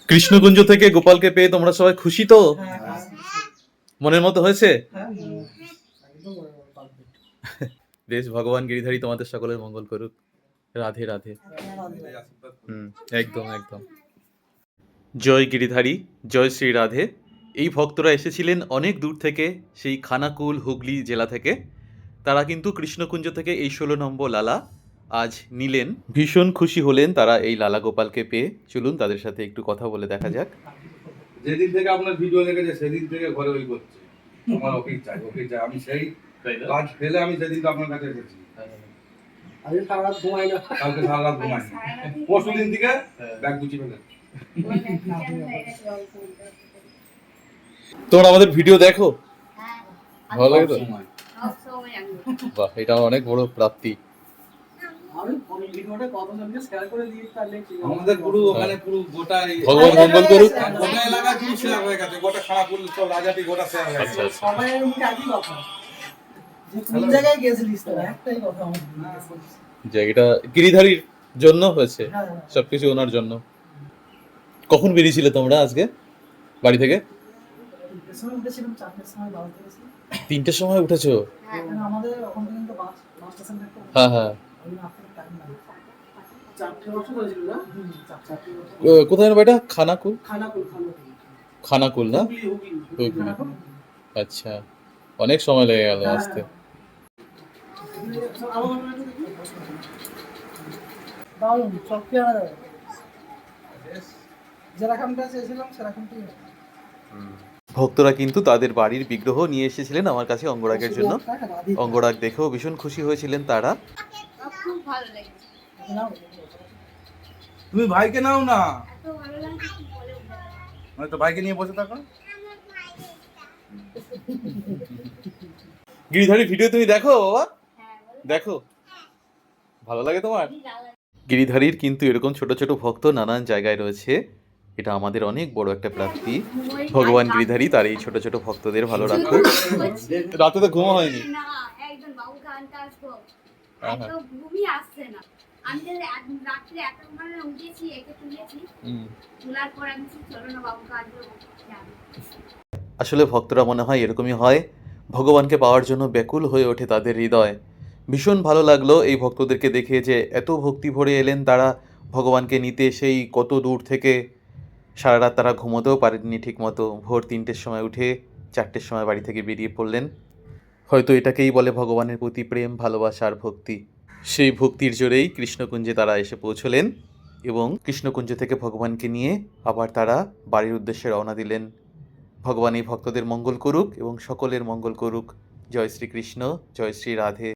কৃষ্ণকুঞ্জ থেকে গোপালকে পেয়ে তোমরা সবাই খুশি তো? হ্যাঁ, হ্যাঁ, মনের মতো হয়েছে? হ্যাঁ, একদম perfect। বেশ, ভগবান গিরিধারী তোমাদের সকলের মঙ্গল করুক। রাধে রাধে। হুম, একদম একদম। জয় গিরিধারী, জয় শ্রী রাধে। এই ভক্তরা এসেছিলেন অনেক দূর থেকে, সেই খানাকুল হুগলি জেলা থেকে। তারা কিন্তু কৃষ্ণকুঞ্জ থেকে এই 16 নম্বর লালা আজ নিলেন। ভীষণ খুশি হলেন তারা এই লালা গোপালকে পেয়ে। চলুন তাদের সাথে একটু কথা বলে দেখা যাক। যেদিন থেকে আপনার ভিডিও লেগেছে সেদিন থেকে ঘরে ওই করছে আমার অফিস চাই আমি সেই কাজ ফেলে আমি সেদিন তো আপনার কাছে এসেছি আমি সারা রাত ঘুমাই না। কালকে সারা রাত ঘুমাই পরশু দিন থেকে ব্যাগ গুছিয়ে ফেলে তোমরা আমাদের ভিডিও দেখো? ভালো লাগে তো? সময় বাহ, এটা অনেক বড় প্রাপ্তি। আমি ভিডিওটা কত জনকে শেয়ার করে দিই তাহলে কি হবে? আমাদের পুরো ওখানে পুরো গোটা ভগবান মঙ্গল করুক। গোটা এলাকা জুড়ে শেয়ার হয়ে গেছে গোটা খানাকুল সব রাজাটি গোটা শেয়ার হয়ে গেছে সবাই মুখে একই কথা যে কোন জায়গায় গেছিলিস তোরা, একটাই কথা আমাদের জিজ্ঞেস করছিস। যে এটা গিরিধারীর জন্য হয়েছে, হ্যাঁ, হ্যাঁ। সবকিছু ওনার জন্য। কখন বেরিয়েছিলে তোমরা আজকে বাড়ি থেকে? তিনটের সময় উঠেছিলাম, 4টের সময় বাস ধরেছি। 3টের সময় উঠেছো? কারণ আমাদের ওখান থেকে তো বাস স্টেশন থেকে হ্যাঁ হ্যাঁ। ওই রাস্তার টাইম লাগে। 4টে বছর হয়েছিল না? 4টে বছর। কোথায় না বেটা? খানাকুল? খানাকুল খানাকুল না? হুগলি হুগলি। খানাকুল। আচ্ছা, অনেক সময় লেগে গেল আসতে। দারুণ, সব কি আনা যাবে? যেরকমটা চেয়েছিলাম সেরকমটাই হবে। ভক্তরা কিন্তু তাদের বাড়ির বিগ্রহ নিয়ে এসেছিলেন আমার কাছে অঙ্গরাগের জন্য। অঙ্গরাগ দেখেও ভীষণ খুশি হয়েছিলেন তারা। খুব ভালো লেগেছে। তুমি ভাইকে নাও না এত ভালো লাগছে কি বলে বোঝাতে পারবো না। মানে তো ভাইকে নিয়ে বসে থাকো গিরিধারী ভিডিও তুমি দেখো বাবা? হ্যাঁ, বলো। দেখো, ভালো লাগে তোমার? আমি লালা- গিরিধারীর কিন্তু এরকম ছোট ছোট ভক্ত নানান জায়গায় রয়েছে। এটা আমাদের অনেক বড় একটা প্রাপ্তি। ভগবান গিরিধারী তার এই ছোট ছোট ভক্তদের ভালো রাখুক। রাতে তো ঘুমো হয়নি। না, একদম বাবুকে আনতে আসবো। হ্যাঁ, এত ঘুমই আসছে না। আমি তো রাত্রে এত মানে উঠেছি, একে তুলেছি। তোলার পর আমি বলছি, চলো না বাবুকে আনবো। আসলে ভক্তরা মনে হয় এরকমই হয়, ভগবানকে পাওয়ার জন্য ব্যাকুল হয়ে ওঠে তাদের হৃদয়। ভীষণ ভালো লাগলো এই ভক্তদেরকে দেখে যে এত ভক্তি ভরে এলেন তারা ভগবানকে নিতে। সেই কত দূর থেকে সারা রাত তারা ঘুমোতেও পারেননি ঠিকমতো। ভোর 3টের সময় উঠে 4টের সময় বাড়ি থেকে বেরিয়ে পড়লেন। হয়তো এটাকেই বলে ভগবানের প্রতি প্রেম, ভালোবাসা আর ভক্তি। সেই ভক্তির জোরেই কৃষ্ণকুঞ্জে তারা এসে পৌঁছলেন এবং কৃষ্ণকুঞ্জ থেকে ভগবানকে নিয়ে আবার তারা বাড়ির উদ্দেশ্যে রওনা দিলেন। ভগবান এই ভক্তদের মঙ্গল করুক এবং সকলের মঙ্গল করুক। জয় শ্রীকৃষ্ণ, জয় শ্রী রাধে।